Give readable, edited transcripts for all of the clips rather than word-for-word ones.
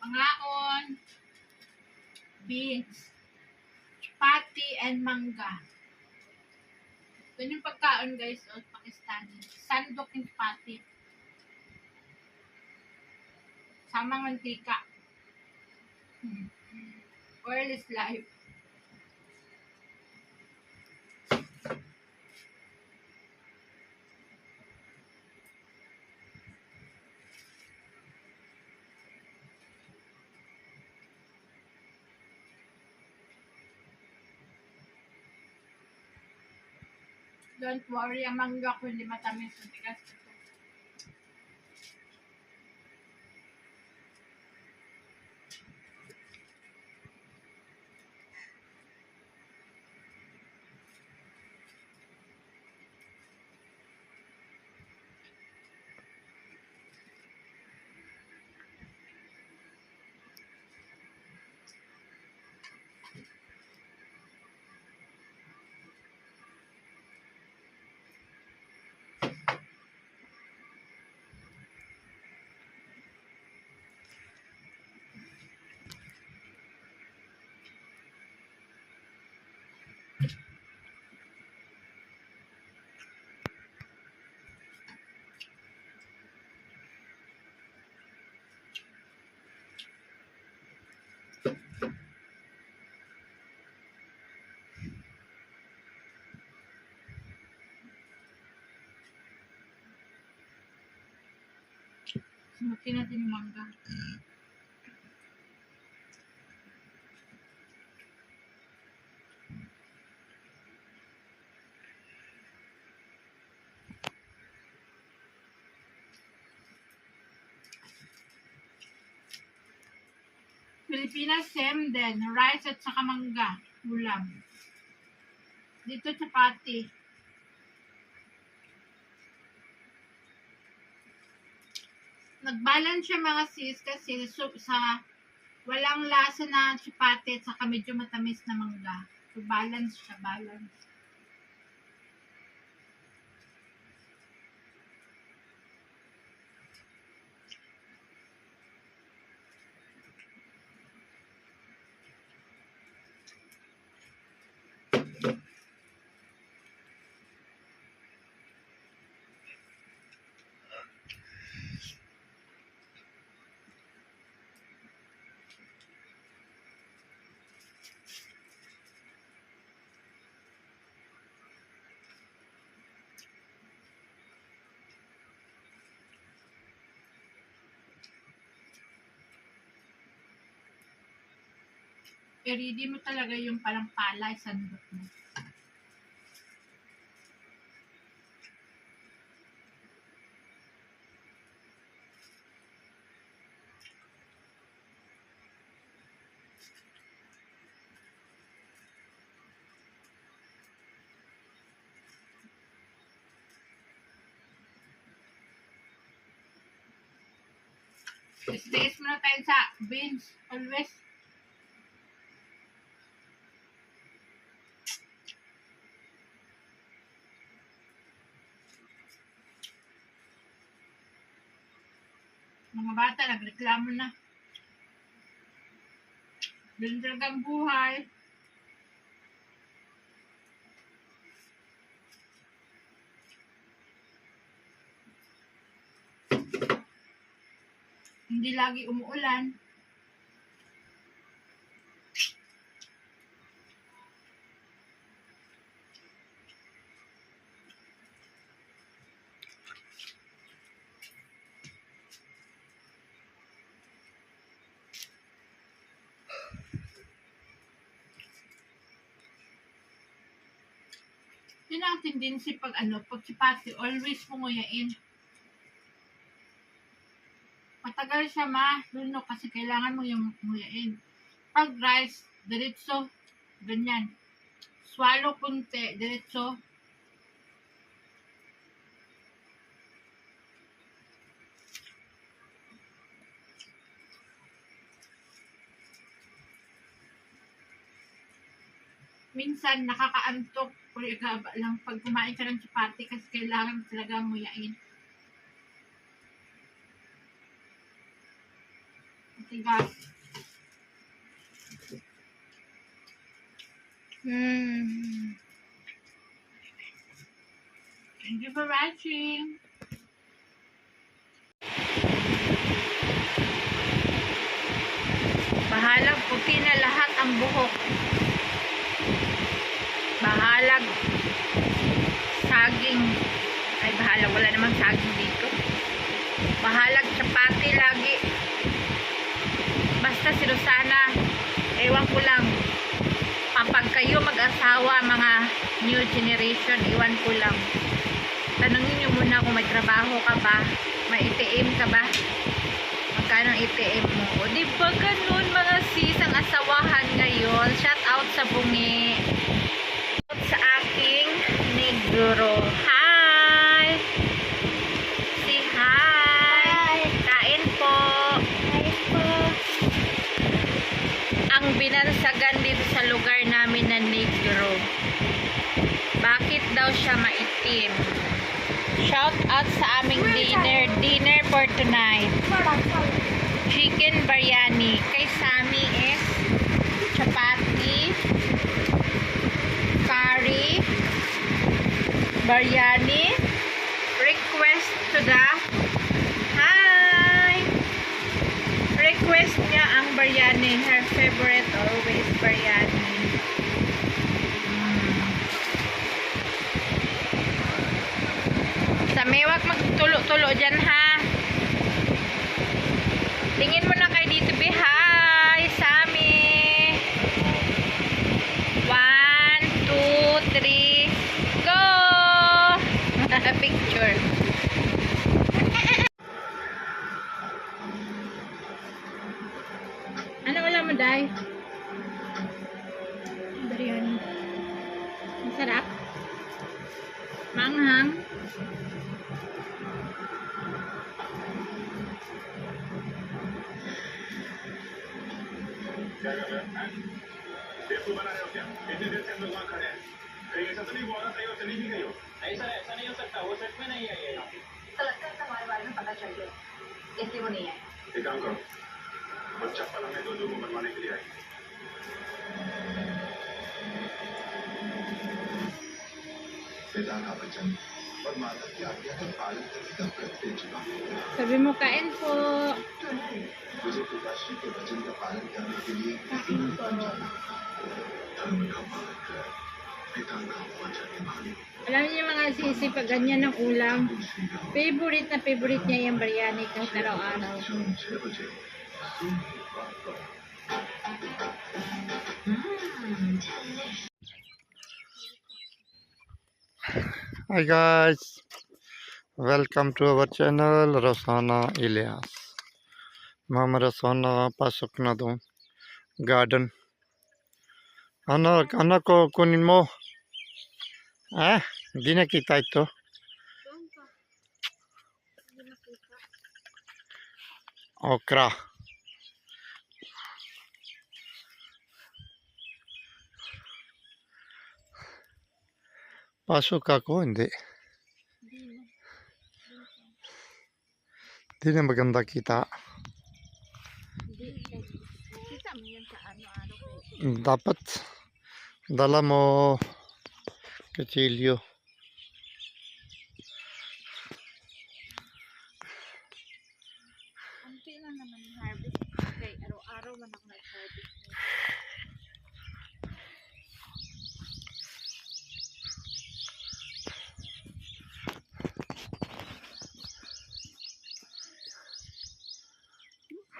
Pangaon, beans, chapati, and mangga. Ito yung pagkaon guys, Pakistani. Sandok yung chapati. Sama mantika. Oil is life. Don't worry, ang mangga ko hindi matamis. Matigas ito. Sumutin natin yung mangga. Pilipinas, same din. Rice at saka mangga. Ulam. Dito, chapati. Nag-balance siya mga sis kasi sa walang lasa na chapati at saka medyo matamis na mangga. So, balance siya, balance. I-ready mo talaga yung palang palay sa sandok mo. Stays mo na tayo sa beans. Always. Mga bata, nagreklamo na. Ganun talaga ang buhay. Hindi lagi umuulan. Yun ang tendency pag chapati, always mo nguyain. Matagal siya mahulog kasi kailangan mo yung nguyain. Pag rice, diretso, ganyan. Swallow kunti, diretso. Minsan nakakaantok o ikaba lang pag kumain ka ng chapati kasi kailangan talaga nguyain. matigas. Thank you for watching. Bahalag puti na lahat ang buhok. Bahalag saging. Ay, bahalag. Wala namang saging dito. Bahalag chapati lagi. Basta si Rosana, ewan ko lang. Kapag kayo mag-asawa, mga new generation, ewan ko lang. Tanungin nyo muna kung may trabaho ka ba, may ITM ka ba, magkano ang ITM mo. O diba ganun mga sis ang asawahan ngayon. Shout out sa bungi. Shout sa aking negro. Hi! Say hi! Kain po! Kain po! Ang binansagan dito sa lugar namin na negro. Bakit daw siya maitim? Shout out sa aming dinner for tonight. Chicken biryani. Kay Sammy is chapati, curry, biryani. Request to the hi! Request niya ang biryani. Her favorite always biryani. Sa mewag magtulo-tulo dyan ha. Tingin mo na kay dito be. Hi, Sammy. 1, 2, 3, go! Picture. Ano wala mo, Day? Biryani. Masarap. Manghang. क्या कर रहे हैं? बेवकूफ बना रहे हो क्या? इतने देर से हम लोग वहाँ खड़े हैं। कहीं ऐसा तो नहीं हुआ ना, कहीं और चली भी गई हो? नहीं सर, ऐसा नहीं हो सकता। वो सच में नहीं है ये। तो लगता है हमारे बारे में पता चल गया, इसलिए वो नहीं है। एक काम करो, वो चप्पल हमें दो लोगों बनवाने के लिए आई। पिता का वचन और माता की आज्ञा का पालन करने का व्रत ले चुका हूँ। Sabi mo, kain po. मुझे पिताश्री के वचन का पालन करने के लिए धर्म का पालन कर पिता का वचन निभाने Alam niyo mga sisi, pag ganyan ng ulam, favorite na favorite niya yung biryani kahit araw-araw. 6 बजे Hi guys, welcome to our channel Rosana Ilyas. Mama Rosana pasok na doon. Garden. Anak ko kunin mo. Hindi nakita ito. Okra. Pasok ako, hindi. Hindi na maganda kita. Kita mo yan sa ano-ano. Dapat dala mo kutsilyo. Kunti lang naman yung harvest. Okay, araw-araw man ako nag-harvest.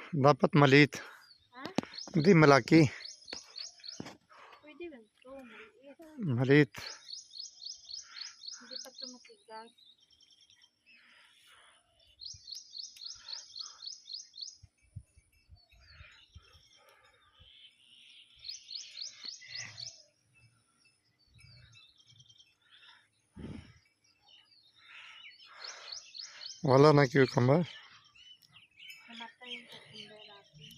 Dapat maliit. Ha? Hindi malaki. Pwede lang ito. Maliit. Maliit. Hindi pa ito matigas. Wala na cucumber. Namatay yung cucumber natin.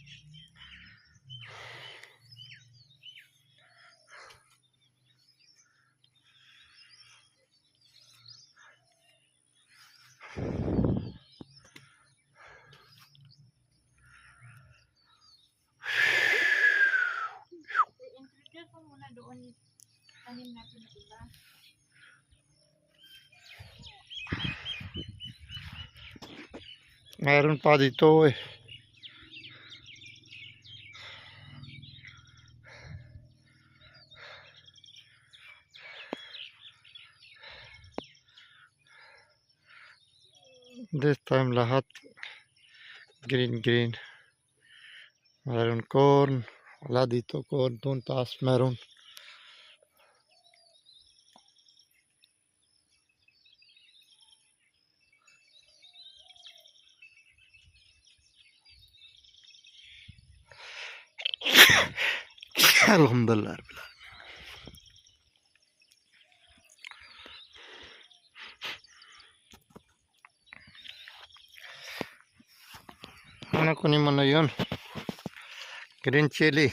tanim natin na iba. Meron pa dito eh. This time lahat green. Meron corn. Wala dito corn. Doon taas meron. Alhamdulillah. Ano kunin mo na yun? Green chili.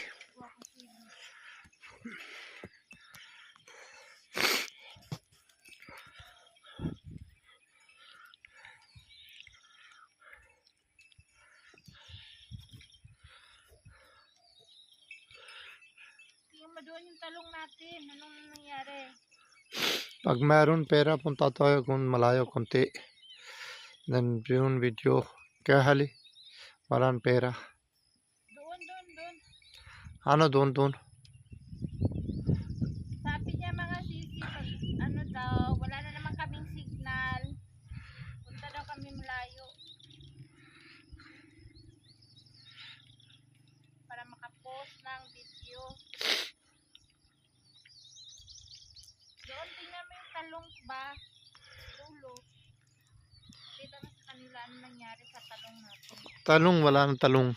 Tingnan mo doon yung talong natin. Anong nangyari? Pag meron pera, punta tayo kung malayo konti. Then yun video. Kaya hali? Walang pera. Doon. Ano doon? Sabi niya mga sisi, pag ano daw, wala na naman kaming signal. Punta daw kami malayo. Para makapost ng video. Doon, tingnan mo yung talong ba? Dulo. Kita mo sa kanila ano nangyari sa talong natin. Talong, wala nang talong.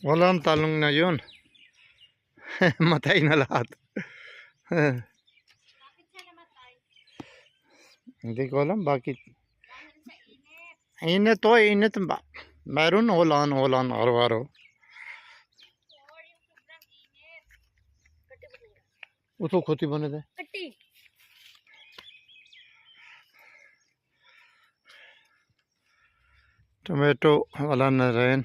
Walang talong na yun. Matay na lahat. Bakit siya namatay? Hindi ko alam bakit. Dahil sa init. Init ba? Meron ulan araw-araw. Or yung sobrang init. Uto khoti bane de. Kati. Tomato wala na rin.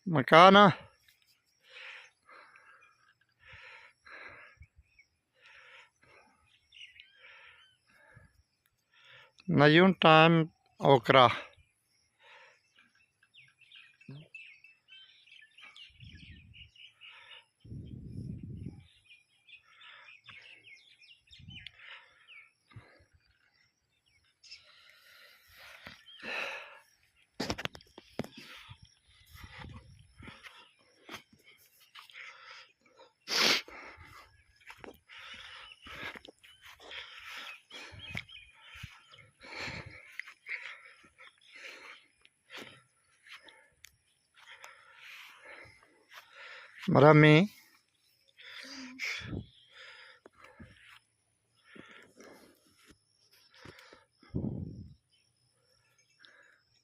Makana. Na yung time okra. Marami.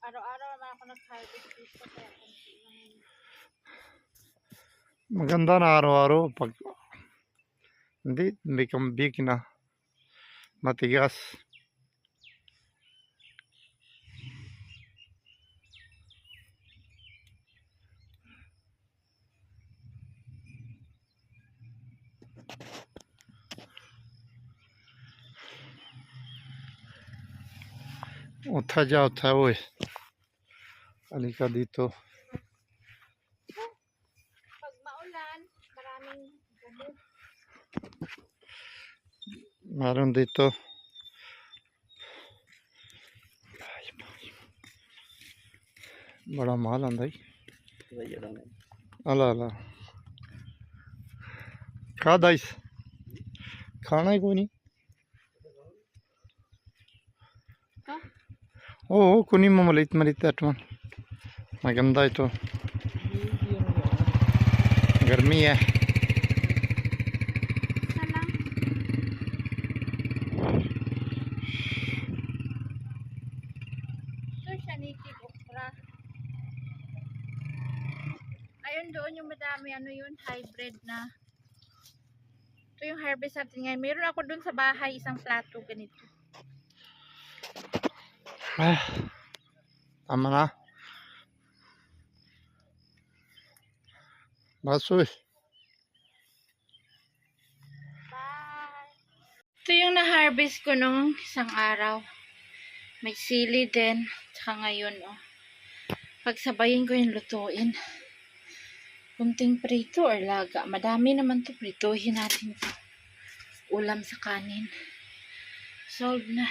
Araw-araw naman ako nag-harvest dito kaya konti lang yun. Maganda na araw-araw pag hindi become big na matigas. Utha oy. Alika dito. Pag maulan, maraming gamot. Meron dito. बड़ा माल आंदा ही अला अला खा दाइस खाना ही कोई नहीं ओ कुनी ममलित मरित अटवन मैं गंदा है तो गर्मी है Ito siya, native okra. Ayun doon yung madami, ano yun, hybrid na. Ito yung harvest natin ngayon. Meron ako doon sa bahay, isang plato ganito. Ah, tama na. Basoy. Ito yung na-harvest ko nung isang araw. May sili din. Tsaka ngayon, oh. Pagsabayin ko yung lutuin. Kunting prito or laga. Madami naman to. Prituhin natin ito. Ulam sa kanin. Solve na.